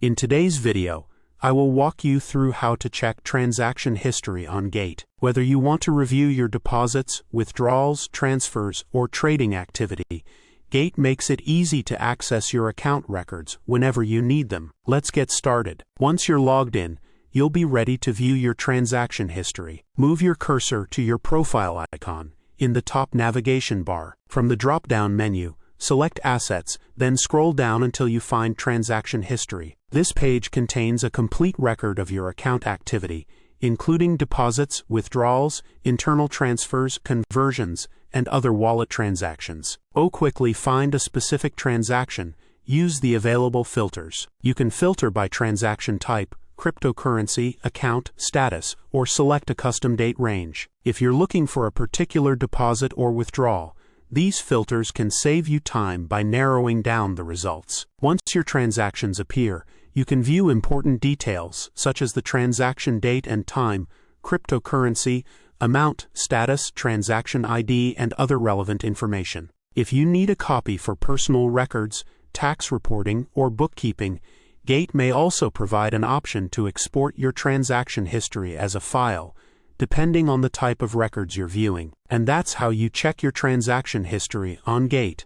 In today's video, I will walk you through how to check transaction history on Gate. Whether you want to review your deposits, withdrawals, transfers, or trading activity, Gate makes it easy to access your account records whenever you need them. Let's get started. Once you're logged in, you'll be ready to view your transaction history. Move your cursor to your profile icon in the top navigation bar. From the drop-down menu, select Assets, then scroll down until you find Transaction History. This page contains a complete record of your account activity, including deposits, withdrawals, internal transfers, conversions, and other wallet transactions. To quickly find a specific transaction, use the available filters. You can filter by transaction type, cryptocurrency, account, status, or select a custom date range. If you're looking for a particular deposit or withdrawal, these filters can save you time by narrowing down the results. Once your transactions appear, you can view important details such as the transaction date and time, cryptocurrency, amount, status, transaction ID, and other relevant information. If you need a copy for personal records, tax reporting, or bookkeeping, Gate may also provide an option to export your transaction history as a file, depending on the type of records you're viewing. And that's how you check your transaction history on Gate.